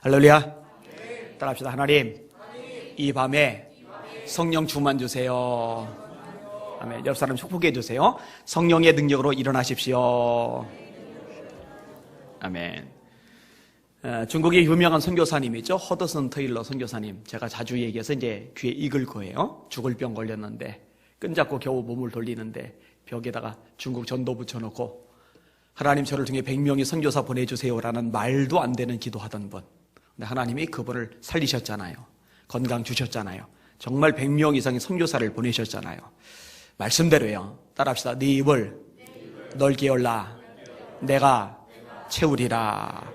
할렐루야. 따라합시다. 하나님, 이 밤에 성령 충만 주세요. 아멘. 옆 사람 축복해 주세요. 성령의 능력으로 일어나십시오. 아멘. 중국의 유명한 선교사님이죠. 허드슨 테일러 선교사님. 제가 자주 얘기해서 이제 귀에 익을 거예요. 죽을 병 걸렸는데 끈잡고 겨우 몸을 돌리는데 벽에다가 중국 전도 붙여놓고 하나님 저를 통해 100명의 선교사 보내주세요라는 말도 안 되는 기도하던 분. 근데 하나님이 그분을 살리셨잖아요. 건강 주셨잖아요. 정말 100명 이상의 선교사를 보내셨잖아요. 말씀대로요. 따라합시다. 네 입을 넓게 열라. 내가 채우리라.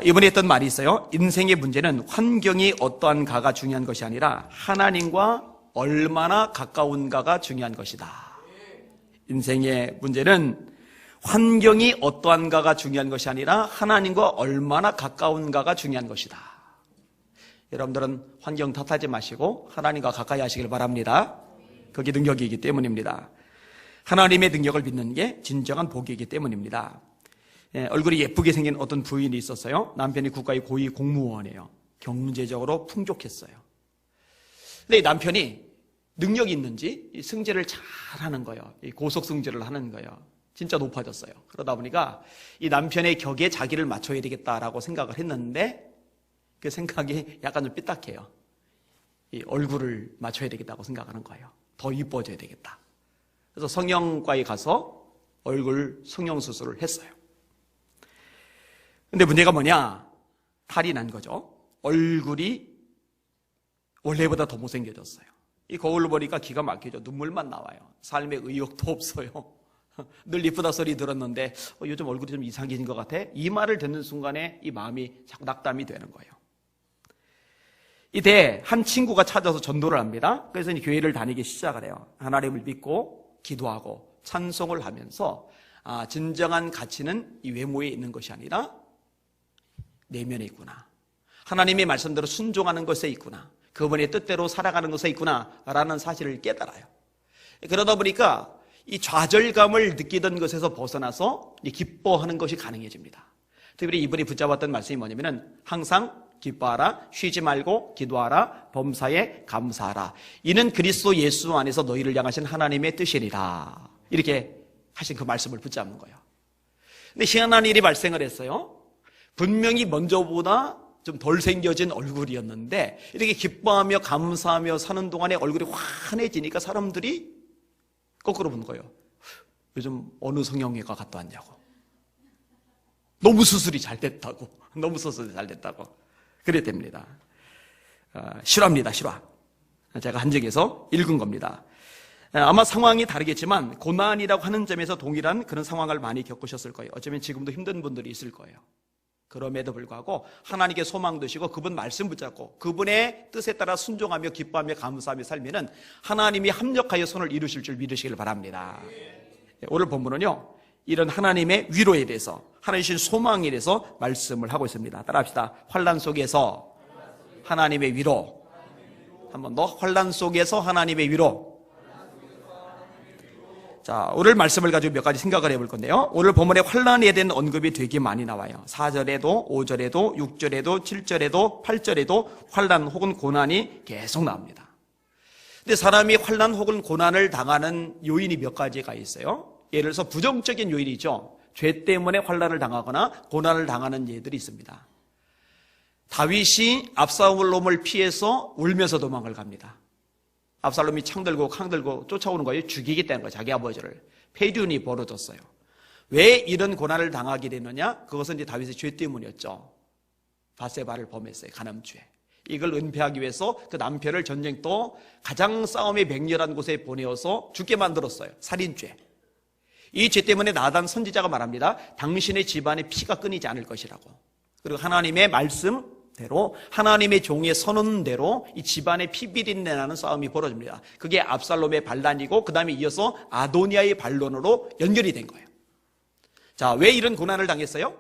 이번에 했던 말이 있어요. 인생의 문제는 환경이 어떠한가가 중요한 것이 아니라 하나님과 얼마나 가까운가가 중요한 것이다. 인생의 문제는 환경이 어떠한가가 중요한 것이 아니라 하나님과 얼마나 가까운가가 중요한 것이다. 여러분들은 환경 탓하지 마시고 하나님과 가까이 하시길 바랍니다. 그게 능력이기 때문입니다. 하나님의 능력을 믿는 게 진정한 복이기 때문입니다. 얼굴이 예쁘게 생긴 어떤 부인이 있었어요. 남편이 국가의 고위 공무원이에요. 경제적으로 풍족했어요. 근데 이 남편이 능력이 있는지 승진을 잘하는 거예요. 고속 승진을 하는 거예요. 진짜 높아졌어요. 그러다 보니까 이 남편의 격에 자기를 맞춰야 되겠다라고 생각을 했는데 그 생각이 약간 좀 삐딱해요. 이 얼굴을 맞춰야 되겠다고 생각하는 거예요. 더 이뻐져야 되겠다. 그래서 성형과에 가서 얼굴 성형수술을 했어요. 근데 문제가 뭐냐? 탈이 난 거죠. 얼굴이 원래보다 더 못생겨졌어요. 이 거울로 보니까 기가 막히죠. 눈물만 나와요. 삶의 의욕도 없어요. 늘 이쁘다 소리 들었는데 요즘 얼굴이 좀 이상해진 것 같아. 이 말을 듣는 순간에 이 마음이 자꾸 낙담이 되는 거예요. 이때 한 친구가 찾아서 전도를 합니다. 그래서 이제 교회를 다니기 시작을 해요. 하나님을 믿고 기도하고 찬송을 하면서 진정한 가치는 이 외모에 있는 것이 아니라 내면에 있구나. 하나님의 말씀대로 순종하는 것에 있구나. 그분의 뜻대로 살아가는 것에 있구나 라는 사실을 깨달아요. 그러다 보니까 이 좌절감을 느끼던 것에서 벗어나서 기뻐하는 것이 가능해집니다. 특별히 이분이 붙잡았던 말씀이 뭐냐면은 항상 기뻐하라, 쉬지 말고 기도하라, 범사에 감사하라. 이는 그리스도 예수 안에서 너희를 향하신 하나님의 뜻이니라. 이렇게 하신 그 말씀을 붙잡는 거예요. 근데 희한한 일이 발생을 했어요. 분명히 먼저보다 좀 덜 생겨진 얼굴이었는데 이렇게 기뻐하며 감사하며 사는 동안에 얼굴이 환해지니까 사람들이 거꾸로 보는 거예요. 요즘 어느 성형외과 갔다 왔냐고. 너무 수술이 잘 됐다고. 너무 수술이 잘 됐다고. 그랬답니다. 실화입니다. 실화. 제가 한적에서 읽은 겁니다. 아마 상황이 다르겠지만 고난이라고 하는 점에서 동일한 그런 상황을 많이 겪으셨을 거예요. 어쩌면 지금도 힘든 분들이 있을 거예요. 그럼에도 불구하고 하나님께 소망 두시고 그분 말씀 붙잡고 그분의 뜻에 따라 순종하며 기뻐하며 감사하며 살면은 하나님이 합력하여 선을 이루실 줄 믿으시길 바랍니다. 오늘 본문은요, 이런 하나님의 위로에 대해서, 하나님 주신 소망에 대해서 말씀을 하고 있습니다. 따라합시다. 환난 속에서 하나님의 위로. 한 번 더. 환난 속에서 하나님의 위로. 자, 오늘 말씀을 가지고 몇 가지 생각을 해볼 건데요. 오늘 본문에 환난에 대한 언급이 되게 많이 나와요. 4절에도 5절에도 6절에도 7절에도 8절에도 환난 혹은 고난이 계속 나옵니다. 근데 사람이 환난 혹은 고난을 당하는 요인이 몇 가지가 있어요. 예를 들어서 부정적인 요인이죠. 죄 때문에 환난을 당하거나 고난을 당하는 예들이 있습니다. 다윗이 압살롬을 피해서 울면서 도망을 갑니다. 압살롬이 창 들고 칼 들고 쫓아오는 거예요. 죽이겠다는 거예요. 자기 아버지를. 폐륜이 벌어졌어요. 왜 이런 고난을 당하게 되느냐? 그것은 이제 다윗의 죄 때문이었죠. 바세바를 범했어요. 간음죄. 이걸 은폐하기 위해서 그 남편을 전쟁터 가장 싸움이 맹렬한 곳에 보내어서 죽게 만들었어요. 살인죄. 이 죄 때문에 나단 선지자가 말합니다. 당신의 집안에 피가 끊이지 않을 것이라고. 그리고 하나님의 말씀대로 하나님의 종의 선언대로 이 집안에 피비린내 나는 싸움이 벌어집니다. 그게 압살롬의 반란이고 그 다음에 이어서 아도니아의 반론으로 연결이 된 거예요. 자, 왜 이런 고난을 당했어요?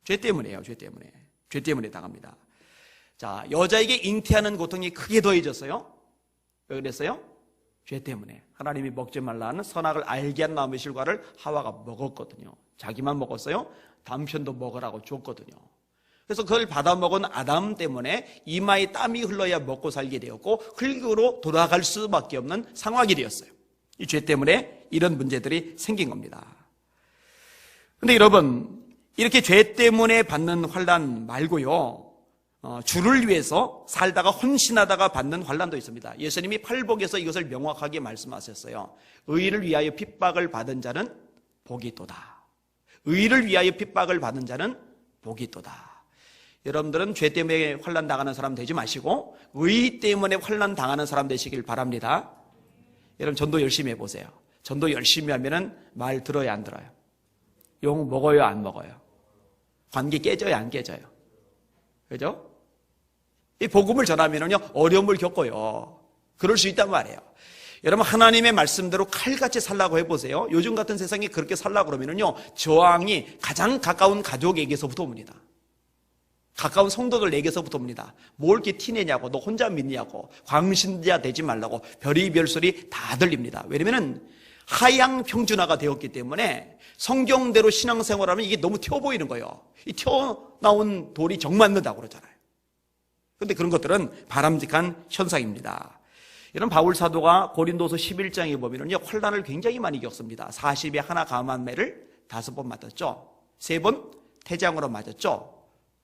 죄 때문이에요. 죄 때문에. 죄 때문에 당합니다. 자, 여자에게 잉태하는 고통이 크게 더해졌어요. 왜 그랬어요? 죄 때문에. 하나님이 먹지 말라는 선악을 알게 한 나무의 실과를 하와가 먹었거든요. 자기만 먹었어요? 남편도 먹으라고 줬거든요. 그래서 그걸 받아먹은 아담 때문에 이마에 땀이 흘러야 먹고 살게 되었고 흙으로 돌아갈 수밖에 없는 상황이 되었어요. 이 죄 때문에 이런 문제들이 생긴 겁니다. 근데 여러분, 이렇게 죄 때문에 받는 환난 말고요, 주를 위해서 살다가 헌신하다가 받는 환난도 있습니다. 예수님이 팔복에서 이것을 명확하게 말씀하셨어요. 의를 위하여 핍박을 받은 자는 복이 있도다. 의를 위하여 핍박을 받은 자는 복이 있도다. 여러분들은 죄 때문에 환난 당하는 사람 되지 마시고 의 때문에 환난 당하는 사람 되시길 바랍니다. 여러분, 전도 열심히 해보세요. 전도 열심히 하면은 말 들어요, 안 들어요? 욕 먹어요, 안 먹어요? 관계 깨져요, 안 깨져요? 그죠? 이 복음을 전하면은요, 어려움을 겪어요. 그럴 수 있단 말이에요. 여러분, 하나님의 말씀대로 칼같이 살라고 해보세요. 요즘 같은 세상에 그렇게 살라고 그러면은요, 저항이 가장 가까운 가족에게서부터 옵니다. 가까운 성도들에게서부터 옵니다. 뭘 이렇게 티내냐고, 너 혼자 믿냐고, 광신자 되지 말라고 별의별 소리 다 들립니다. 왜냐면은 하향 평준화가 되었기 때문에 성경대로 신앙생활하면 이게 너무 튀어 보이는 거예요. 이 튀어나온 돌이 정 맞는다고 그러잖아요. 그런데 그런 것들은 바람직한 현상입니다. 이런 바울 사도가 고린도서 11장에 보면은요, 환난을 굉장히 많이 겪습니다. 40에 하나 감한 매를 5번 맞았죠. 3번 태장으로 맞았죠.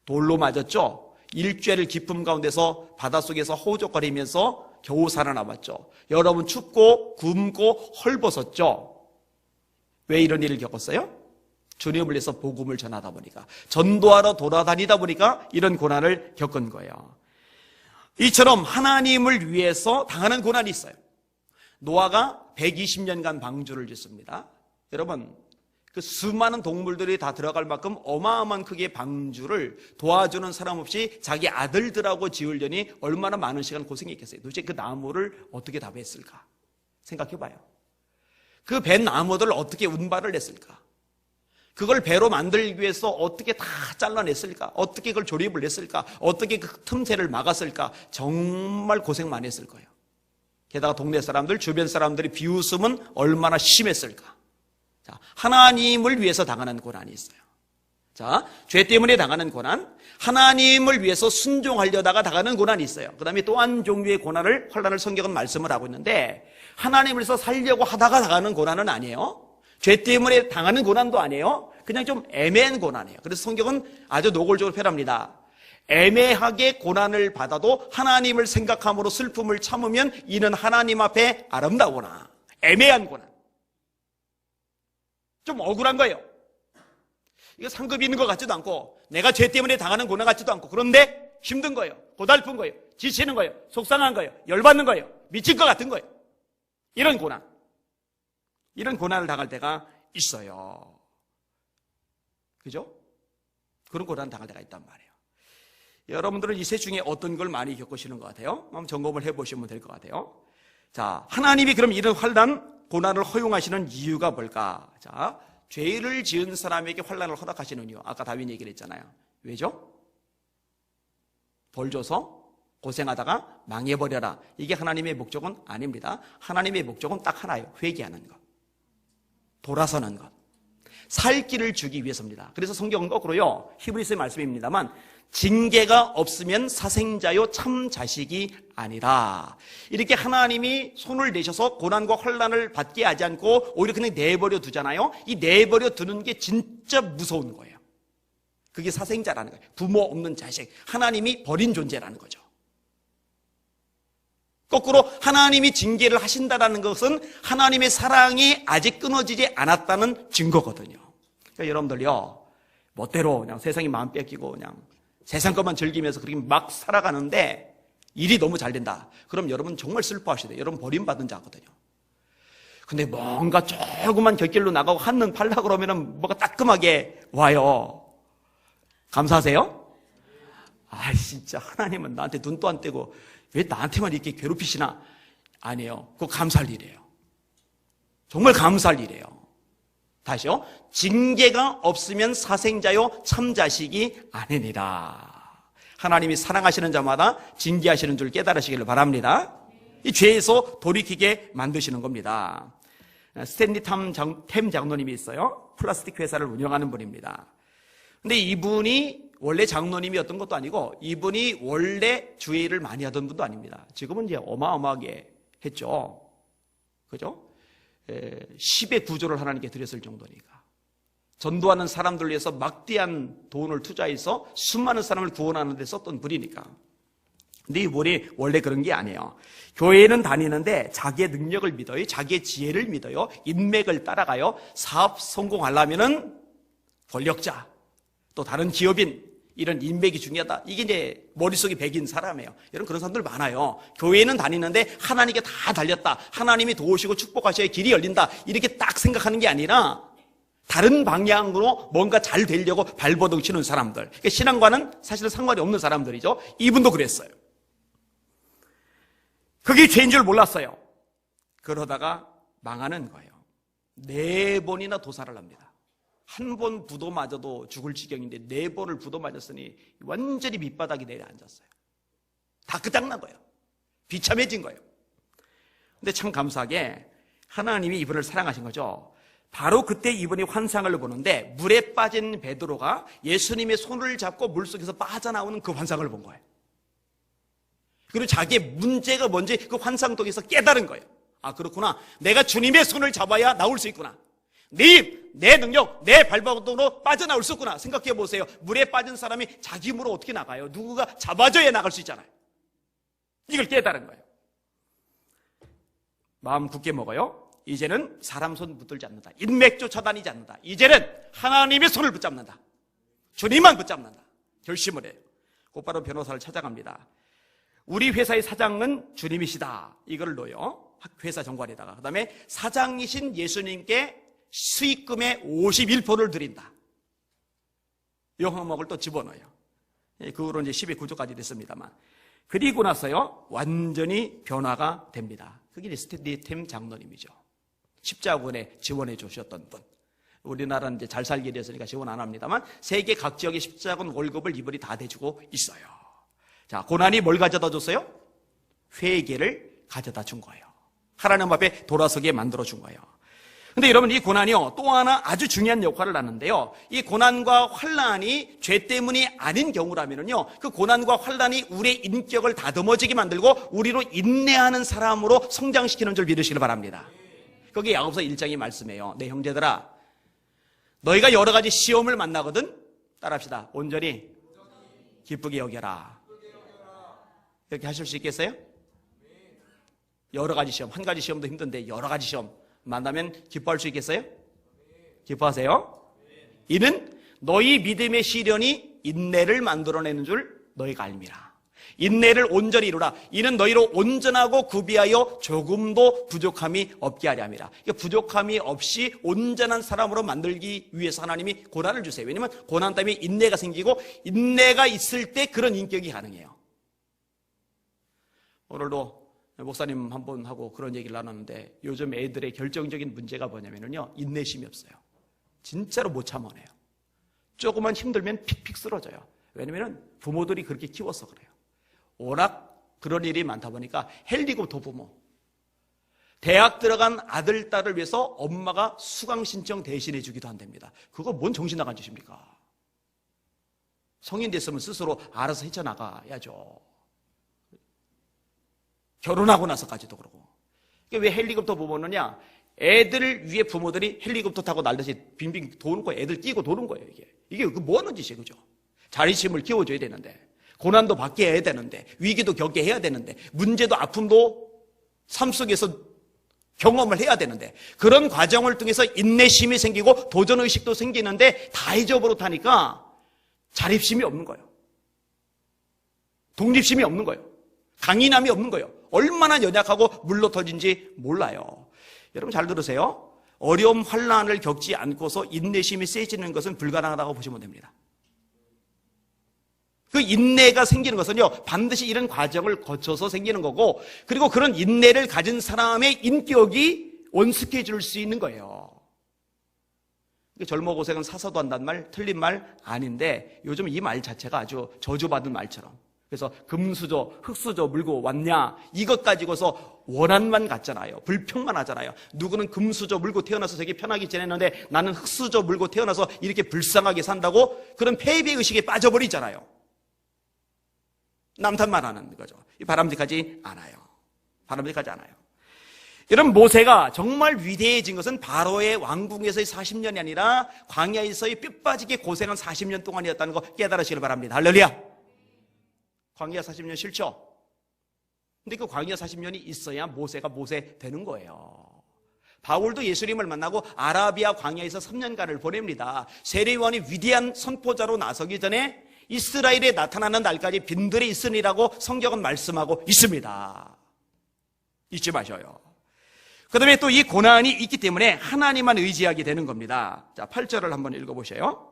돌로 맞았죠. 일죄를 깊음 가운데서 바닷속에서 허우적거리면서 겨우 살아남았죠. 여러분, 춥고 굶고 헐벗었죠. 왜 이런 일을 겪었어요? 주님을 위해서 복음을 전하다 보니까, 전도하러 돌아다니다 보니까 이런 고난을 겪은 거예요. 이처럼 하나님을 위해서 당하는 고난이 있어요. 노아가 120년간 방주를 짓습니다. 여러분, 그 수많은 동물들이 다 들어갈 만큼 어마어마한 크기의 방주를 도와주는 사람 없이 자기 아들들하고 지으려니 얼마나 많은 시간 고생했겠어요. 도대체 그 나무를 어떻게 다 뱄을까? 생각해봐요. 그 벤 나무들을 어떻게 운반을 했을까? 그걸 배로 만들기 위해서 어떻게 다 잘라냈을까? 어떻게 그걸 조립을 했을까? 어떻게 그 틈새를 막았을까? 정말 고생 많이 했을 거예요. 게다가 동네 사람들, 주변 사람들이 비웃음은 얼마나 심했을까? 자, 하나님을 위해서 당하는 고난이 있어요. 자, 죄 때문에 당하는 고난, 하나님을 위해서 순종하려다가 당하는 고난이 있어요. 그 다음에 또 한 종류의 환난을 성경은 말씀을 하고 있는데, 하나님을 위해서 살려고 하다가 당하는 고난은 아니에요. 죄 때문에 당하는 고난도 아니에요. 그냥 좀 애매한 고난이에요. 그래서 성경은 아주 노골적으로 표현합니다. 애매하게 고난을 받아도 하나님을 생각함으로 슬픔을 참으면 이는 하나님 앞에 아름다우나. 애매한 고난. 좀 억울한 거예요. 이거 상급이 있는 것 같지도 않고 내가 죄 때문에 당하는 고난 같지도 않고, 그런데 힘든 거예요. 고달픈 거예요. 지치는 거예요. 속상한 거예요. 열받는 거예요. 미칠 것 같은 거예요. 이런 고난. 이런 고난을 당할 때가 있어요. 그죠? 그런 고난을 당할 때가 있단 말이에요. 여러분들은 이 셋 중에 어떤 걸 많이 겪으시는 것 같아요? 한번 점검을 해보시면 될 것 같아요. 자, 하나님이 그럼 이런 환난, 고난을 허용하시는 이유가 뭘까? 자, 죄를 지은 사람에게 환난을 허락하시는 이유. 아까 다윈이 얘기를 했잖아요. 왜죠? 벌 줘서 고생하다가 망해버려라. 이게 하나님의 목적은 아닙니다. 하나님의 목적은 딱 하나예요. 회개하는 것. 돌아서는 것. 살 길을 주기 위해서입니다. 그래서 성경은 거꾸로요, 히브리서의 말씀입니다만, 징계가 없으면 사생자요 참 자식이 아니라, 이렇게 하나님이 손을 내셔서 고난과 환난을 받게 하지 않고 오히려 그냥 내버려 두잖아요. 이 내버려 두는 게 진짜 무서운 거예요. 그게 사생자라는 거예요. 부모 없는 자식, 하나님이 버린 존재라는 거죠. 거꾸로 하나님이 징계를 하신다는 것은 하나님의 사랑이 아직 끊어지지 않았다는 증거거든요. 그러니까 여러분들요, 멋대로 그냥 세상이 마음 뺏기고 그냥 세상 것만 즐기면서 그렇게 막 살아가는데 일이 너무 잘 된다. 그럼 여러분 정말 슬퍼하셔야 돼요. 여러분 버림받은 자거든요. 근데 뭔가 조그만 곁길로 나가고 한눈 팔라 그러면은 뭐가 따끔하게 와요. 감사하세요? 아, 진짜 하나님은 나한테 눈도 안 떼고 왜 나한테만 이렇게 괴롭히시나? 아니에요. 그거 감사할 일이에요. 정말 감사할 일이에요. 다시요. 징계가 없으면 사생자요 참자식이 아니니라. 하나님이 사랑하시는 자마다 징계하시는 줄 깨달으시기를 바랍니다. 이 죄에서 돌이키게 만드시는 겁니다. 스탠리 템 장로님이 있어요. 플라스틱 회사를 운영하는 분입니다. 근데 이분이 원래 장로님이었던 것도 아니고 이분이 원래 주일을 많이 하던 분도 아닙니다. 지금은 이제 어마어마하게 했죠. 그죠? 10의 구조를 하나님께 드렸을 정도니까. 전도하는 사람들 위해서 막대한 돈을 투자해서 수많은 사람을 구원하는 데 썼던 분이니까. 근데 이분이 원래 그런 게 아니에요. 교회는 다니는데 자기의 능력을 믿어요. 자기의 지혜를 믿어요. 인맥을 따라가요. 사업 성공하려면은 권력자, 또 다른 기업인, 이런 인맥이 중요하다. 이게 이제 머릿속이 백인 사람이에요. 여러분 그런 사람들 많아요. 교회는 다니는데 하나님께 다 달렸다. 하나님이 도우시고 축복하셔야 길이 열린다. 이렇게 딱 생각하는 게 아니라 다른 방향으로 뭔가 잘 되려고 발버둥 치는 사람들. 그러니까 신앙과는 사실은 상관이 없는 사람들이죠. 이분도 그랬어요. 그게 죄인 줄 몰랐어요. 그러다가 망하는 거예요. 4번이나 도살을 합니다. 한 번 부도 맞아도 죽을 지경인데 4번을 부도 맞았으니 완전히 밑바닥이 내려앉았어요. 다 끝장난 거예요. 비참해진 거예요. 근데 참 감사하게 하나님이 이분을 사랑하신 거죠. 바로 그때 이분이 환상을 보는데 물에 빠진 베드로가 예수님의 손을 잡고 물속에서 빠져나오는 그 환상을 본 거예요. 그리고 자기의 문제가 뭔지 그 환상 속에서 깨달은 거예요. 아, 그렇구나. 내가 주님의 손을 잡아야 나올 수 있구나. 내 능력, 내 발버둥으로 빠져나올 수 있구나. 생각해 보세요. 물에 빠진 사람이 자기 힘으로 어떻게 나가요? 누구가 잡아줘야 나갈 수 있잖아요. 이걸 깨달은 거예요. 마음 굳게 먹어요. 이제는 사람 손 붙들지 않는다. 인맥 쫓아다니지 않는다. 이제는 하나님의 손을 붙잡는다. 주님만 붙잡는다. 결심을 해요. 곧바로 변호사를 찾아갑니다. 우리 회사의 사장은 주님이시다. 이걸 넣어요. 회사 정관에다가. 그 다음에 사장이신 예수님께 수익금의 51%를 드린다. 이 항목을 또 집어넣어요. 그 후로 이제 10의 구조까지 됐습니다만. 그리고 나서요, 완전히 변화가 됩니다. 그게 스탠리템 장로님이죠. 십자군에 지원해 주셨던 분. 우리나라는 이제 잘 살게 됐으니까 지원 안 합니다만, 세계 각 지역의 십자군 월급을 이분이 다 대주고 있어요. 자, 고난이 뭘 가져다 줬어요? 회개를 가져다 준 거예요. 하나님 앞에 돌아서게 만들어 준 거예요. 근데 여러분, 이 고난이요, 또 하나 아주 중요한 역할을 하는데요. 이 고난과 환난이 죄 때문이 아닌 경우라면요, 그 고난과 환난이 우리의 인격을 다듬어지게 만들고 우리로 인내하는 사람으로 성장시키는 줄 믿으시길 바랍니다. 거기 야고보서 1장의 말씀이에요. 내 형제들아, 너희가 여러 가지 시험을 만나거든 따라합시다. 온전히 기쁘게 여겨라. 이렇게 하실 수 있겠어요? 여러 가지 시험, 한 가지 시험도 힘든데 여러 가지 시험 만나면 기뻐할 수 있겠어요? 기뻐하세요? 이는 너희 믿음의 시련이 인내를 만들어내는 줄 너희가 알미라. 인내를 온전히 이루라. 이는 너희로 온전하고 구비하여 조금도 부족함이 없게 하려 함이라. 그러니까 부족함이 없이 온전한 사람으로 만들기 위해서 하나님이 고난을 주세요. 왜냐하면 고난 때문에 인내가 생기고 인내가 있을 때 그런 인격이 가능해요. 오늘도 목사님 한 번 하고 그런 얘기를 나눴는데 요즘 애들의 결정적인 문제가 뭐냐면요, 인내심이 없어요. 진짜로 못 참아내요. 조금만 힘들면 픽픽 쓰러져요. 왜냐면 부모들이 그렇게 키워서 그래요. 워낙 그런 일이 많다 보니까 헬리콥터 부모, 대학 들어간 아들, 딸을 위해서 엄마가 수강 신청 대신해 주기도 한답니다. 그거 뭔 정신 나간 짓입니까? 성인 됐으면 스스로 알아서 헤쳐나가야죠. 결혼하고 나서까지도 그러고. 왜 헬리콥터 부모느냐? 애들 위에 부모들이 헬리콥터 타고 날듯이 빙빙 도는 거예요. 애들 끼고 도는 거예요. 이게 뭐 하는 짓이에요, 그죠? 자립심을 키워줘야 되는데, 고난도 받게 해야 되는데, 위기도 겪게 해야 되는데, 문제도 아픔도 삶 속에서 경험을 해야 되는데, 그런 과정을 통해서 인내심이 생기고 도전의식도 생기는데 다 잊어버릇하니까 자립심이 없는 거예요. 독립심이 없는 거예요. 강인함이 없는 거예요. 얼마나 연약하고 물러터진지 몰라요. 여러분 잘 들으세요. 어려움, 환난을 겪지 않고서 인내심이 세지는 것은 불가능하다고 보시면 됩니다. 그 인내가 생기는 것은요, 반드시 이런 과정을 거쳐서 생기는 거고, 그리고 그런 인내를 가진 사람의 인격이 원숙해 줄 수 있는 거예요. 젊어 고생은 사서도 한다는 말, 틀린 말 아닌데 요즘 이 말 자체가 아주 저주받은 말처럼, 그래서 금수저, 흙수저 물고 왔냐? 이것 가지고서 원한만 갖잖아요. 불평만 하잖아요. 누구는 금수저 물고 태어나서 되게 편하게 지냈는데 나는 흙수저 물고 태어나서 이렇게 불쌍하게 산다고 그런 패배의식에 빠져버리잖아요. 남탓만 하는 거죠. 바람직하지 않아요. 바람직하지 않아요. 여러분, 모세가 정말 위대해진 것은 바로의 왕궁에서의 40년이 아니라 광야에서의 뼈빠지게 고생한 40년 동안이었다는 거 깨달으시길 바랍니다. 할렐루야. 광야 40년 싫죠? 근데 그 광야 40년이 있어야 모세가 모세 되는 거예요. 바울도 예수님을 만나고 아라비아 광야에서 3년간을 보냅니다. 세례요한이 위대한 선포자로 나서기 전에 이스라엘에 나타나는 날까지 빈들이 있으리라고 성경은 말씀하고 있습니다. 잊지 마셔요. 그 다음에 또 이 고난이 있기 때문에 하나님만 의지하게 되는 겁니다. 자, 8절을 한번 읽어보세요.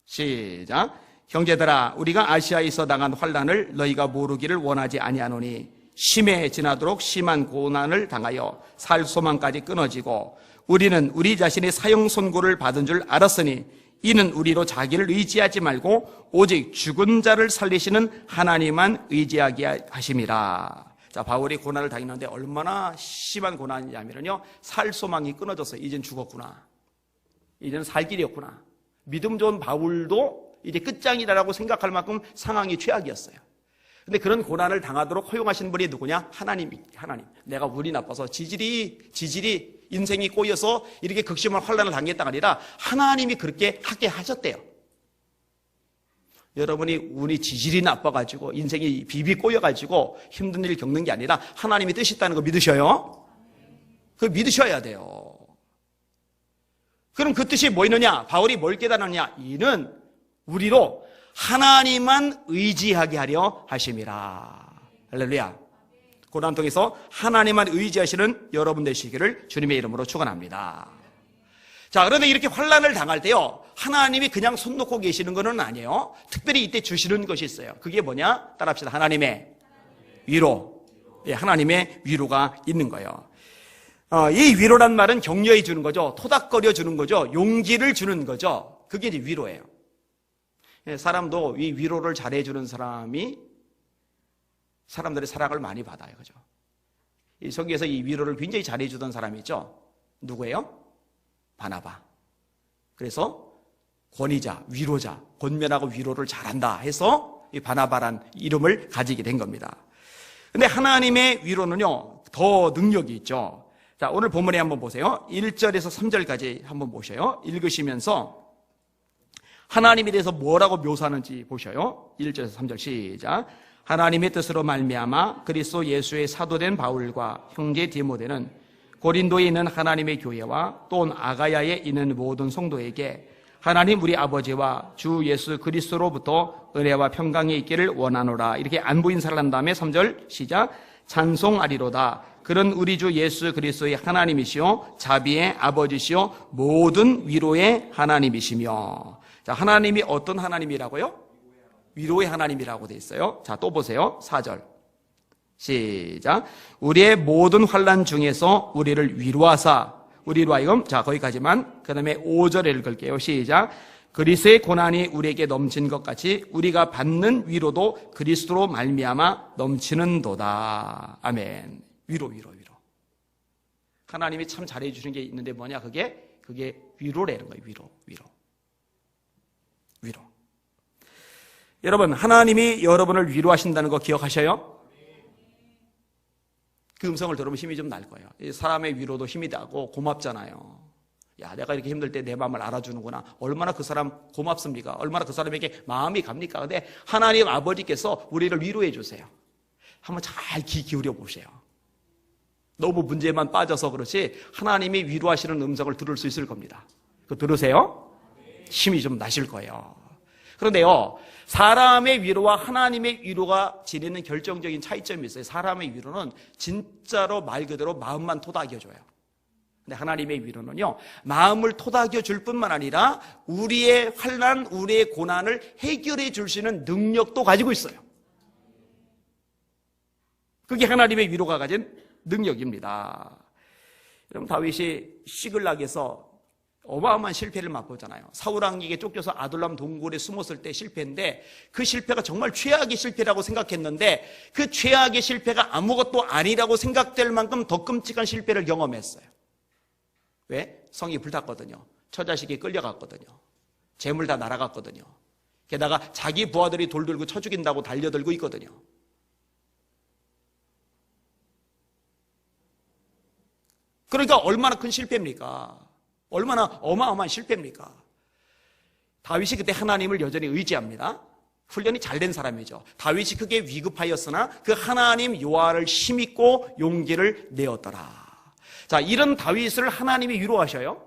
시작. 형제들아, 우리가 아시아에서 당한 환난을 너희가 모르기를 원하지 아니하노니 심해 지나도록 심한 고난을 당하여 살 소망까지 끊어지고 우리는 우리 자신의 사형 선고를 받은 줄 알았으니 이는 우리로 자기를 의지하지 말고 오직 죽은 자를 살리시는 하나님만 의지하게 하심이라. 자, 바울이 고난을 당했는데 얼마나 심한 고난이냐면요, 살 소망이 끊어졌어요. 이젠 죽었구나. 이제는 살 길이 없구나. 믿음 좋은 바울도 이제 끝장이라고 생각할 만큼 상황이 최악이었어요. 근데 그런 고난을 당하도록 허용하신 분이 누구냐? 하나님. 내가 운이 나빠서 지질이 인생이 꼬여서 이렇게 극심한 환난을 당했다가 아니라 하나님이 그렇게 하게 하셨대요. 여러분이 운이 지질이 나빠가지고 인생이 비비 꼬여가지고 힘든 일을 겪는 게 아니라 하나님이 뜻이 있다는 거 믿으셔요? 그거 믿으셔야 돼요. 그럼 그 뜻이 뭐 있느냐? 바울이 뭘 깨달았느냐? 이는 우리로 하나님만 의지하게 하려 하심이라. 할렐루야. 고난 통해서 하나님만 의지하시는 여러분 되시기를 주님의 이름으로 축원합니다. 자, 그런데 이렇게 환난을 당할 때요, 하나님이 그냥 손 놓고 계시는 건 아니에요. 특별히 이때 주시는 것이 있어요. 그게 뭐냐? 따라합시다. 하나님의 위로. 예, 하나님의 위로가 있는 거예요. 이 위로란 말은 격려해 주는 거죠. 토닥거려 주는 거죠. 용기를 주는 거죠. 그게 이제 위로예요. 사람도 이 위로를 잘해주는 사람이 사람들의 사랑을 많이 받아요. 그죠? 이 성경에서 이 위로를 굉장히 잘해주던 사람이 있죠? 누구예요? 바나바. 그래서 권위자, 위로자, 권면하고 위로를 잘한다 해서 이 바나바란 이름을 가지게 된 겁니다. 근데 하나님의 위로는요, 더 능력이 있죠. 자, 오늘 본문에 한번 보세요. 1절에서 3절까지 한번 보셔요. 읽으시면서 하나님에 대해서 뭐라고 묘사하는지 보셔요. 1절에서 3절 시작. 하나님의 뜻으로 말미암아 그리스도 예수의 사도된 바울과 형제 디모데는 고린도에 있는 하나님의 교회와 또 아가야에 있는 모든 성도에게 하나님 우리 아버지와 주 예수 그리스도로부터 은혜와 평강이 있기를 원하노라. 이렇게 안부 인사를 한 다음에 3절 시작. 찬송하리로다. 그런 우리 주 예수 그리스도의 하나님이시요 자비의 아버지시요 모든 위로의 하나님이시며. 자, 하나님이 어떤 하나님이라고요? 위로의 하나님이라고 돼 있어요. 자, 또 보세요. 4절 시작. 우리의 모든 환난 중에서 우리를 위로하사. 우리로 하여금, 자, 거기까지만. 그 다음에 5절에 읽을게요. 시작. 그리스도의 고난이 우리에게 넘친 것 같이 우리가 받는 위로도 그리스도로 말미암아 넘치는도다. 아멘. 위로. 하나님이 참 잘해 주시는 게 있는데 뭐냐? 그게 위로라는 거예요. 위로. 여러분, 하나님이 여러분을 위로하신다는 거 기억하셔요? 그 음성을 들으면 힘이 좀 날 거예요. 사람의 위로도 힘이 나고 고맙잖아요. 야, 내가 이렇게 힘들 때 내 마음을 알아주는구나. 얼마나 그 사람 고맙습니까? 얼마나 그 사람에게 마음이 갑니까? 근데 하나님 아버지께서 우리를 위로해 주세요. 한번 잘 귀 기울여 보세요. 너무 문제만 빠져서 그렇지 하나님이 위로하시는 음성을 들을 수 있을 겁니다. 그거 들으세요? 힘이 좀 나실 거예요. 그런데요, 사람의 위로와 하나님의 위로가 지니는 결정적인 차이점이 있어요. 사람의 위로는 진짜로 말 그대로 마음만 토닥여줘요. 근데 하나님의 위로는요, 마음을 토닥여 줄 뿐만 아니라 우리의 환난, 우리의 고난을 해결해 줄 수 있는 능력도 가지고 있어요. 그게 하나님의 위로가 가진 능력입니다. 여러분, 다윗이 시글락에서 어마어마한 실패를 맛보잖아요. 사울 왕에게 쫓겨서 아둘람 동굴에 숨었을 때 실패인데 그 실패가 정말 최악의 실패라고 생각했는데 그 최악의 실패가 아무것도 아니라고 생각될 만큼 더 끔찍한 실패를 경험했어요. 왜? 성이 불탔거든요. 처자식이 끌려갔거든요. 재물 다 날아갔거든요. 게다가 자기 부하들이 돌 들고 쳐 죽인다고 달려들고 있거든요. 그러니까 얼마나 큰 실패입니까? 얼마나 어마어마한 실패입니까? 다윗이 그때 하나님을 여전히 의지합니다. 훈련이 잘된 사람이죠. 다윗이 크게 위급하였으나 그 하나님 여호와를 힘입고 용기를 내었더라. 자, 이런 다윗을 하나님이 위로하셔요.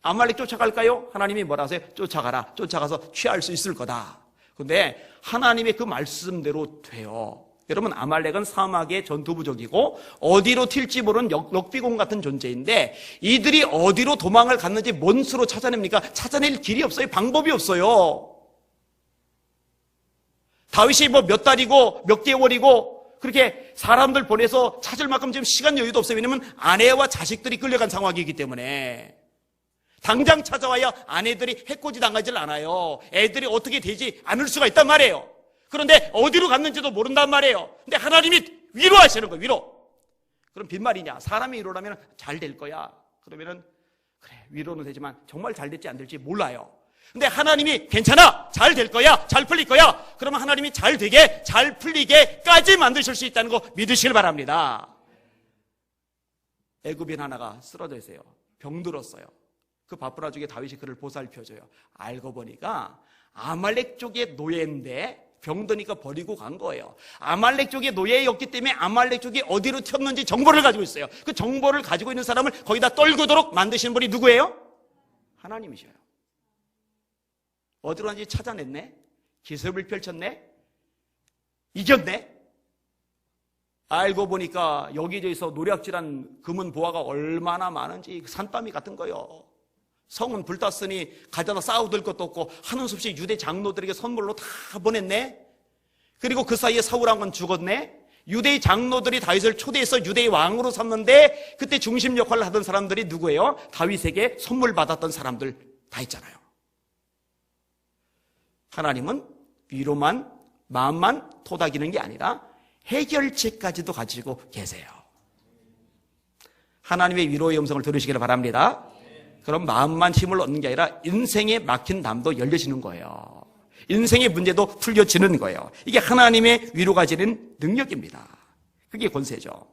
아말렉 쫓아갈까요? 하나님이 뭐라 하세요? 쫓아가라. 쫓아가서 취할 수 있을 거다. 근데 하나님의 그 말씀대로 돼요. 여러분, 아말렉은 사막의 전투부족이고 어디로 튈지 모르는 럭비공 같은 존재인데 이들이 어디로 도망을 갔는지 뭔 수로 찾아냅니까? 찾아낼 길이 없어요. 방법이 없어요. 다윗이 뭐 몇 달이고 몇 개월이고 그렇게 사람들 보내서 찾을 만큼 지금 시간 여유도 없어요. 왜냐하면 아내와 자식들이 끌려간 상황이기 때문에. 당장 찾아와야 아내들이 해코지 당하질 않아요. 애들이 어떻게 되지 않을 수가 있단 말이에요. 그런데 어디로 갔는지도 모른단 말이에요. 근데 하나님이 위로하시는 거예요. 위로. 그럼 빈말이냐? 사람이 위로라면 잘 될 거야. 그러면은 그래, 위로는 되지만 정말 잘 될지 안 될지 몰라요. 근데 하나님이 괜찮아, 잘 될 거야, 잘 풀릴 거야. 그러면 하나님이 잘 되게, 잘 풀리게까지 만드실 수 있다는 거 믿으시길 바랍니다. 애굽인 하나가 쓰러져 있어요. 병들었어요. 그 바쁜 와중에 다윗이 그를 보살펴줘요. 알고 보니까 아말렉 쪽의 노예인데 병드니까 버리고 간 거예요. 아말렉 쪽의 노예였기 때문에 아말렉 쪽이 어디로 튀었는지 정보를 가지고 있어요. 그 정보를 가지고 있는 사람을 거기다 떨구도록 만드시는 분이 누구예요? 하나님이셔요. 어디로 간지 찾아냈네? 기습을 펼쳤네? 이겼네? 알고 보니까 여기저기서 노략질한 금은 보화가 얼마나 많은지 산더미 같은 거요. 성은 불탔으니 가져다 쌓아둘 것도 없고 하는 수 없이 유대 장로들에게 선물로 다 보냈네. 그리고 그 사이에 사울 왕은 죽었네. 유대의 장로들이 다윗을 초대해서 유대의 왕으로 삼는데 그때 중심 역할을 하던 사람들이 누구예요? 다윗에게 선물 받았던 사람들 다 있잖아요. 하나님은 위로만 마음만 토닥이는 게 아니라 해결책까지도 가지고 계세요. 하나님의 위로의 음성을 들으시기를 바랍니다. 그럼 마음만 힘을 얻는 게 아니라 인생에 막힌 담도 열려지는 거예요. 인생의 문제도 풀려지는 거예요. 이게 하나님의 위로가 지는 능력입니다. 그게 권세죠.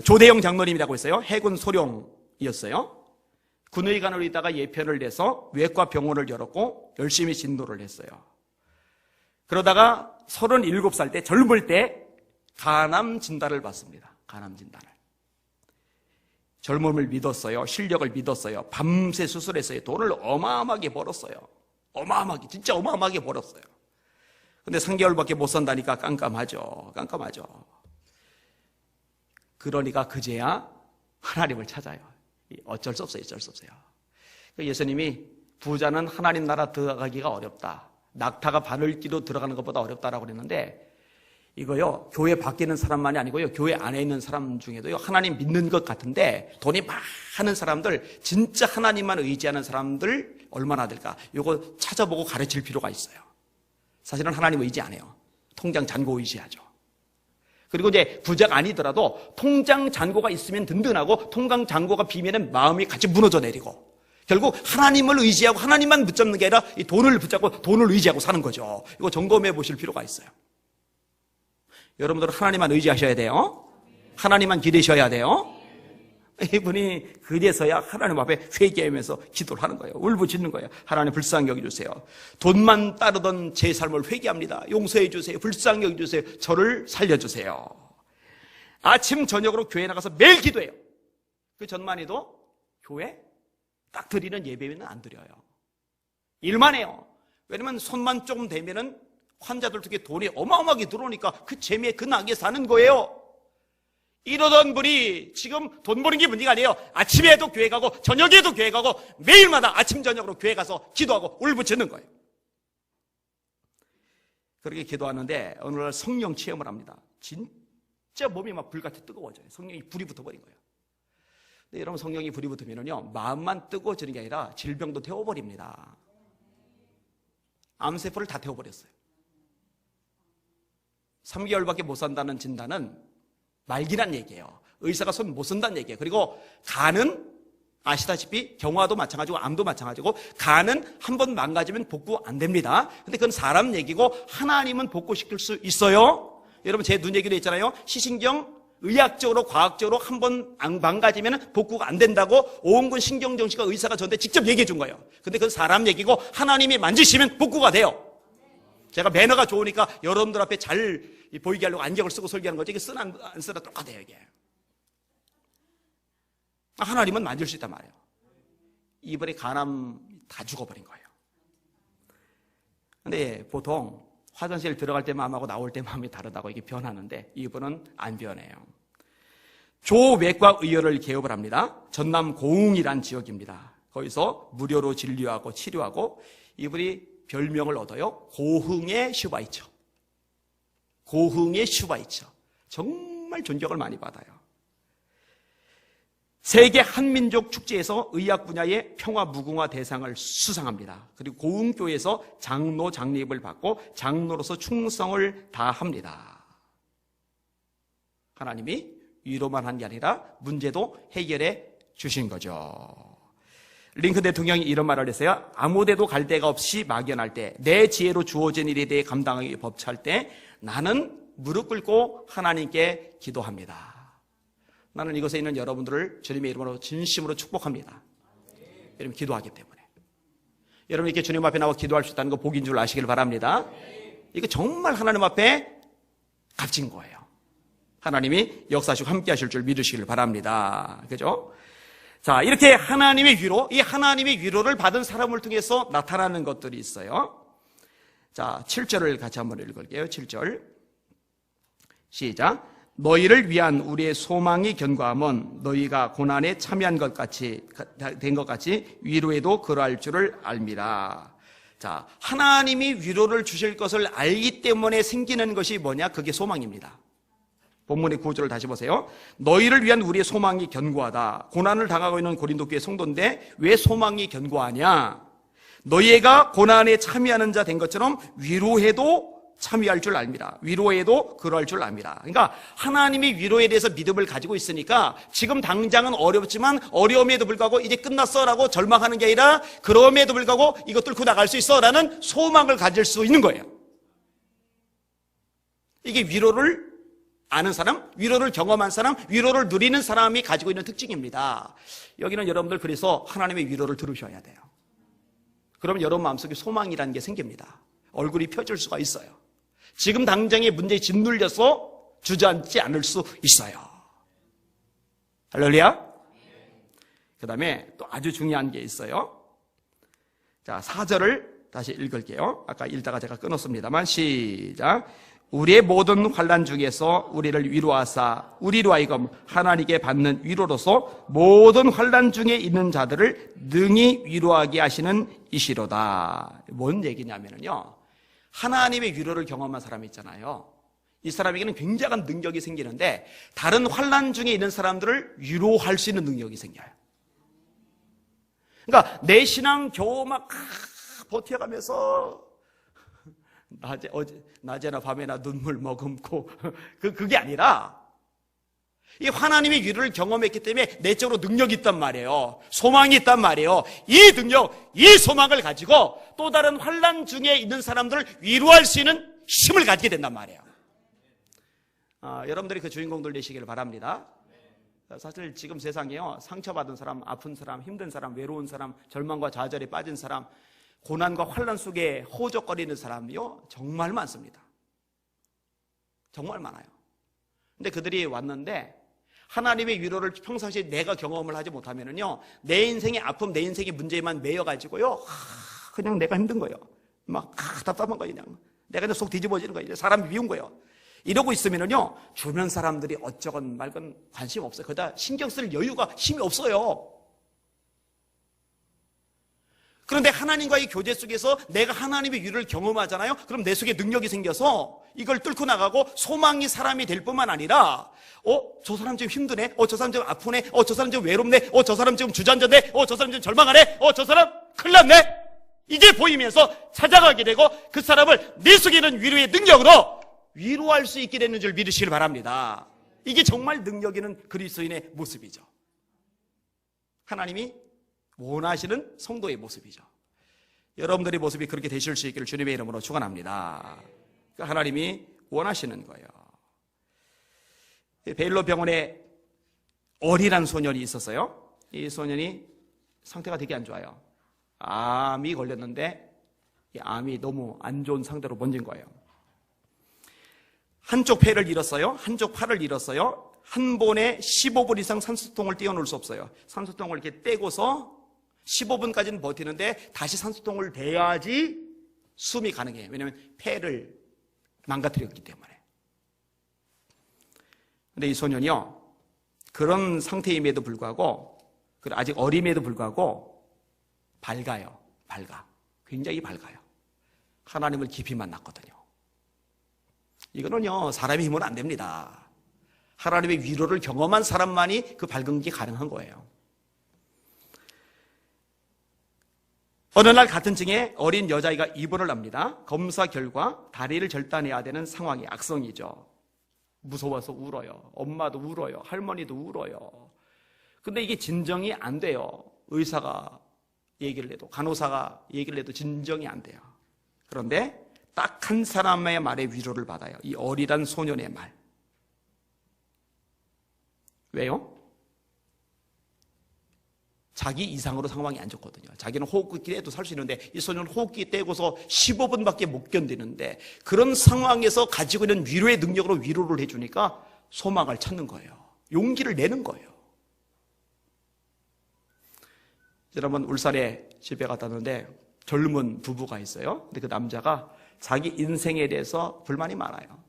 조대영 장로님이라고 있어요. 해군 소령이었어요. 군의관으로 있다가 예편을 내서 외과 병원을 열었고 열심히 진도를 했어요. 그러다가 37살 때 젊을 때 간암 진단을 받습니다. 간암 진단을. 젊음을 믿었어요. 실력을 믿었어요. 밤새 수술했어요. 돈을 어마어마하게 벌었어요. 어마어마하게, 진짜 어마어마하게 벌었어요. 근데 3개월밖에 못 산다니까 깜깜하죠. 깜깜하죠. 그러니까 그제야 하나님을 찾아요. 어쩔 수 없어요. 어쩔 수 없어요. 예수님이 부자는 하나님 나라 들어가기가 어렵다. 낙타가 바늘기로 들어가는 것보다 어렵다라고 그랬는데 이거요, 교회 밖에 있는 사람만이 아니고요, 교회 안에 있는 사람 중에도요, 하나님 믿는 것 같은데 돈이 많은 사람들, 진짜 하나님만 의지하는 사람들 얼마나 될까? 이거 찾아보고 가르칠 필요가 있어요. 사실은 하나님 의지 안 해요. 통장 잔고 의지하죠. 그리고 이제 부자가 아니더라도 통장 잔고가 있으면 든든하고 통장 잔고가 비면은 마음이 같이 무너져 내리고 결국 하나님을 의지하고 하나님만 붙잡는 게 아니라 이 돈을 붙잡고 돈을 의지하고 사는 거죠. 이거 점검해 보실 필요가 있어요. 여러분들은 하나님만 의지하셔야 돼요. 하나님만 기대셔야 돼요. 이분이 그래서야 하나님 앞에 회개하면서 기도를 하는 거예요. 울부짖는 거예요. 하나님 불쌍히 여겨주세요. 돈만 따르던 제 삶을 회개합니다. 용서해 주세요. 불쌍히 여겨주세요. 저를 살려주세요. 아침 저녁으로 교회 나가서 매일 기도해요. 그 전만 해도 교회 딱 드리는 예배는 안 드려요. 일만 해요. 왜냐면 손만 조금 대면은 환자들 중에 돈이 어마어마하게 들어오니까 그 재미에 그 낙에 사는 거예요. 이러던 분이 지금 돈 버는 게 문제가 아니에요. 아침에도 교회 가고 저녁에도 교회 가고 매일마다 아침 저녁으로 교회 가서 기도하고 울부짖는 거예요. 그렇게 기도하는데 어느 날 성령 체험을 합니다. 진짜 몸이 막 불같이 뜨거워져요. 성령이 불이 붙어버린 거예요. 근데 여러분 성령이 불이 붙으면요 마음만 뜨거워지는 게 아니라 질병도 태워버립니다. 암세포를 다 태워버렸어요. 3개월밖에 못 산다는 진단은 말기란 얘기예요. 의사가 손 못 쓴다는 얘기예요. 그리고 간은 아시다시피 경화도 마찬가지고 암도 마찬가지고 간은 한 번 망가지면 복구 안 됩니다. 근데 그건 사람 얘기고 하나님은 복구시킬 수 있어요. 여러분 제 눈 얘기도 있잖아요. 시신경 의학적으로 과학적으로 한 번 망가지면 복구가 안 된다고 오은근 신경정신과 의사가 저한테 직접 얘기해 준 거예요. 근데 그건 사람 얘기고 하나님이 만지시면 복구가 돼요. 제가 매너가 좋으니까 여러분들 앞에 잘 보이게 하려고 안경을 쓰고 설계하는 거지. 이게 쓰나 안 쓰나 똑같아요 이게. 하나님은 만질 수 있단 말이에요. 이번에 간암 다 죽어버린 거예요. 근데 보통 화장실 들어갈 때 마음하고 나올 때 마음이 다르다고 이게 변하는데 이분은 안 변해요. 조외과의료를 개업을 합니다. 전남 고흥이란 지역입니다. 거기서 무료로 진료하고 치료하고 이분이 별명을 얻어요. 고흥의 슈바이처. 고흥의 슈바이처. 정말 존경을 많이 받아요. 세계 한민족 축제에서 의학 분야의 평화 무궁화 대상을 수상합니다. 그리고 고흥교회에서 장로 장립을 받고 장로로서 충성을 다합니다. 하나님이 위로만 한 게 아니라 문제도 해결해 주신 거죠. 링컨 대통령이 이런 말을 했어요. 아무데도 갈 데가 없이 막연할 때, 내 지혜로 주어진 일에 대해 감당하기 벅찰 때 나는 무릎 꿇고 하나님께 기도합니다. 나는 이곳에 있는 여러분들을 주님의 이름으로 진심으로 축복합니다. 여러분 기도하기 때문에. 여러분 이렇게 주님 앞에 나와 기도할 수 있다는 거 복인 줄 아시길 바랍니다. 이거 정말 하나님 앞에 값진 거예요. 하나님이 역사하시고 함께 하실 줄 믿으시길 바랍니다. 그죠? 자, 이렇게 하나님의 위로, 이 하나님의 위로를 받은 사람을 통해서 나타나는 것들이 있어요. 자, 7절을 같이 한번 읽을게요. 7절. 시작. 너희를 위한 우리의 소망이 견고함은 너희가 고난에 참여한 것 같이 된 것 같이 위로에도 그러할 줄을 압니다. 자, 하나님이 위로를 주실 것을 알기 때문에 생기는 것이 뭐냐? 그게 소망입니다. 본문의 구절을 다시 보세요. 너희를 위한 우리의 소망이 견고하다. 고난을 당하고 있는 고린도 교회 성도인데 왜 소망이 견고하냐? 너희가 고난에 참여하는 자 된 것처럼 위로해도 참여할 줄 압니다. 위로에도 그럴 줄 압니다. 그러니까 하나님이 위로에 대해서 믿음을 가지고 있으니까 지금 당장은 어렵지만 어려움에도 불구하고 이제 끝났어라고 절망하는 게 아니라 그럼에도 불구하고 이거 뚫고 나갈 수 있어라는 소망을 가질 수 있는 거예요. 이게 위로를 아는 사람, 위로를 경험한 사람, 위로를 누리는 사람이 가지고 있는 특징입니다. 여기는 여러분들 그래서 하나님의 위로를 들으셔야 돼요. 그러면 여러분 마음속에 소망이라는 게 생깁니다. 얼굴이 펴질 수가 있어요. 지금 당장의 문제에 짓눌려서 주저앉지 않을 수 있어요. 할렐루야. 그 다음에 또 아주 중요한 게 있어요. 자, 4절을 다시 읽을게요. 아까 읽다가 제가 끊었습니다만 시작. 우리의 모든 환난 중에서 우리를 위로하사 우리로 하여금 하나님께 받는 위로로서 모든 환난 중에 있는 자들을 능히 위로하게 하시는 이시로다. 뭔 얘기냐면요, 하나님의 위로를 경험한 사람이 있잖아요. 이 사람에게는 굉장한 능력이 생기는데 다른 환난 중에 있는 사람들을 위로할 수 있는 능력이 생겨요. 그러니까 내 신앙 겨우 막 버텨가면서 낮에나 밤에나 눈물 머금고 그게 아니라 이 하나님의 위로를 경험했기 때문에 내적으로 능력이 있단 말이에요. 소망이 있단 말이에요. 이 능력, 이 소망을 가지고 또 다른 환난 중에 있는 사람들을 위로할 수 있는 힘을 가지게 된단 말이에요. 여러분들이 그 주인공들 되시길 바랍니다. 사실 지금 세상에요, 상처받은 사람, 아픈 사람, 힘든 사람, 외로운 사람, 절망과 좌절에 빠진 사람, 고난과 환난 속에 호적거리는 사람이요 정말 많습니다. 정말 많아요. 근데 그들이 왔는데 하나님의 위로를 평상시에 내가 경험을 하지 못하면은요, 내 인생의 아픔, 내 인생의 문제에만 매여가지고요, 그냥 내가 힘든 거예요. 막 답답한 거예요. 그냥 내가 이제 속 뒤집어지는 거예요. 사람이 미운 거예요. 이러고 있으면은요, 주변 사람들이 어쩌건 말건 관심 없어요. 그러다 신경 쓸 여유가 힘이 없어요. 그런데 하나님과의 교제 속에서 내가 하나님의 위로를 경험하잖아요. 그럼 내 속에 능력이 생겨서 이걸 뚫고 나가고 소망이 사람이 될 뿐만 아니라 저 사람 지금 힘드네, 저 사람 지금 아프네, 저 사람 지금 외롭네, 저 사람 지금 주저앉았네, 저 사람 지금 절망하네, 저 사람 큰일 났네, 이게 보이면서 찾아가게 되고 그 사람을 내 속에 있는 위로의 능력으로 위로할 수 있게 되는 줄 믿으시길 바랍니다. 이게 정말 능력 있는 그리스도인의 모습이죠. 하나님이 원하시는 성도의 모습이죠. 여러분들의 모습이 그렇게 되실 수 있기를 주님의 이름으로 축원합니다. 하나님이 원하시는 거예요. 베일로 병원에 어린한 소년이 있었어요. 이 소년이 상태가 되게 안 좋아요. 암이 걸렸는데 이 암이 너무 안 좋은 상태로 번진 거예요. 한쪽 폐를 잃었어요. 한쪽 팔을 잃었어요. 한 번에 15분 이상 산소통을 떼어놓을 수 없어요. 산소통을 이렇게 떼고서 15분까지는 버티는데 다시 산소통을 대야지 숨이 가능해요. 왜냐하면 폐를 망가뜨렸기 때문에. 근데 이 소년이요, 그런 상태임에도 불구하고, 아직 어림에도 불구하고 밝아요. 굉장히 밝아요. 하나님을 깊이 만났거든요. 이거는요, 사람의 힘은 안 됩니다. 하나님의 위로를 경험한 사람만이 그 밝은 게 가능한 거예요. 어느 날 같은 층에 어린 여자아이가 입원을 합니다. 검사 결과 다리를 절단해야 되는 상황이 악성이죠. 무서워서 울어요. 엄마도 울어요. 할머니도 울어요. 근데 이게 진정이 안 돼요. 의사가 얘기를 해도, 간호사가 얘기를 해도 진정이 안 돼요. 그런데 딱 한 사람의 말에 위로를 받아요. 이 어리단 소년의 말. 왜요? 자기 이상으로 상황이 안 좋거든요. 자기는 호흡기 떼도 살 수 있는데 이 소년은 호흡기 떼고서 15분밖에 못 견디는데 그런 상황에서 가지고 있는 위로의 능력으로 위로를 해주니까 소망을 찾는 거예요. 용기를 내는 거예요. 여러분, 울산에 집에 갔다 왔는데 젊은 부부가 있어요. 근데 그 남자가 자기 인생에 대해서 불만이 많아요.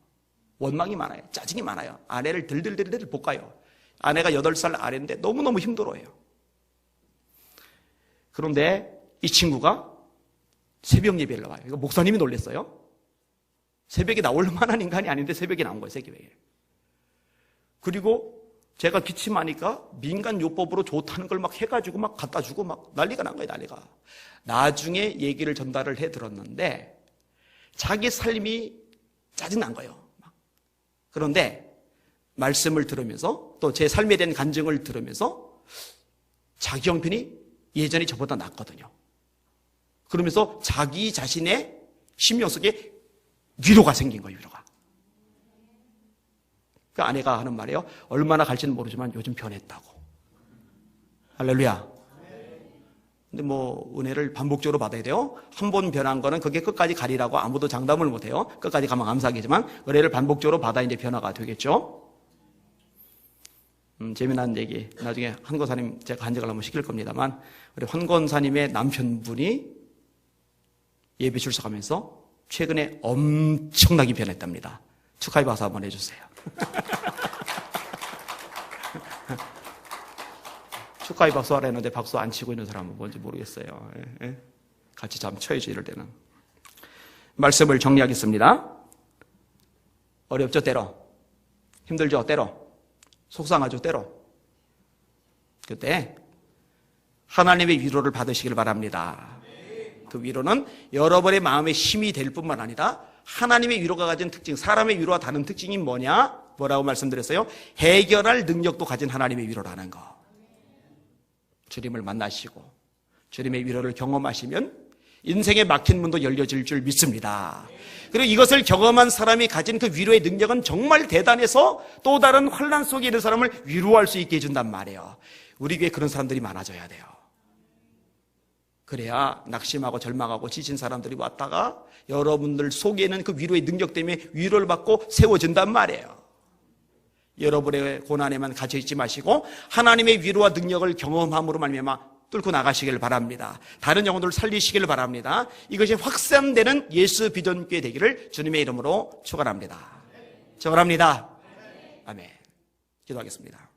원망이 많아요. 짜증이 많아요. 아내를 들들들들 볶아요. 아내가 8살 아래인데 너무너무 힘들어해요. 그런데 이 친구가 새벽 예배를 나와요. 이거 목사님이 놀랐어요. 새벽에 나올 만한 인간이 아닌데 새벽에 나온 거예요, 새벽에. 그리고 제가 기침하니까 민간요법으로 좋다는 걸 막 해가지고 막 갖다 주고 막 난리가 난 거예요, 난리가. 나중에 얘기를 전달을 해 들었는데 자기 삶이 짜증난 거예요. 그런데 말씀을 들으면서 또 제 삶에 대한 간증을 들으면서 자기 형편이 예전에 저보다 낫거든요. 그러면서 자기 자신의 심령 속에 위로가 생긴 거예요, 위로가. 그 아내가 하는 말이에요. 얼마나 갈지는 모르지만 요즘 변했다고. 할렐루야. 근데 은혜를 반복적으로 받아야 돼요. 한 번 변한 거는 그게 끝까지 가리라고 아무도 장담을 못 해요. 끝까지 가면 감사하겠지만 은혜를 반복적으로 받아 이제 변화가 되겠죠. 재미난 얘기. 나중에 한권사님 제가 간증을 한번 시킬 겁니다만 우리 한권사님의 남편분이 예배 출석하면서 최근에 엄청나게 변했답니다. 축하의 박수 한번 해주세요. 축하의 박수 하라 했는데 박수 안 치고 있는 사람은 뭔지 모르겠어요. 같이 좀 쳐야지, 이럴 때는. 말씀을 정리하겠습니다. 어렵죠, 때로. 힘들죠, 때로. 속상하죠, 때로. 그때 하나님의 위로를 받으시길 바랍니다. 그 위로는 여러분의 마음의 힘이 될 뿐만 아니라 하나님의 위로가 가진 특징, 사람의 위로와 다른 특징이 뭐라고 말씀드렸어요? 해결할 능력도 가진 하나님의 위로라는 거. 주님을 만나시고 주님의 위로를 경험하시면 인생에 막힌 문도 열려질 줄 믿습니다. 그리고 이것을 경험한 사람이 가진 그 위로의 능력은 정말 대단해서 또 다른 환난 속에 있는 사람을 위로할 수 있게 해준단 말이에요. 우리 교회에 그런 사람들이 많아져야 돼요. 그래야 낙심하고 절망하고 지친 사람들이 왔다가 여러분들 속에 있는 그 위로의 능력 때문에 위로를 받고 세워진단 말이에요. 여러분의 고난에만 갇혀있지 마시고 하나님의 위로와 능력을 경험함으로 말미암아 뚫고 나가시길 바랍니다. 다른 영혼들을 살리시길 바랍니다. 이것이 확산되는 예수 비전교회 되기를 주님의 이름으로 축원합니다. 축원합니다. 아멘. 기도하겠습니다.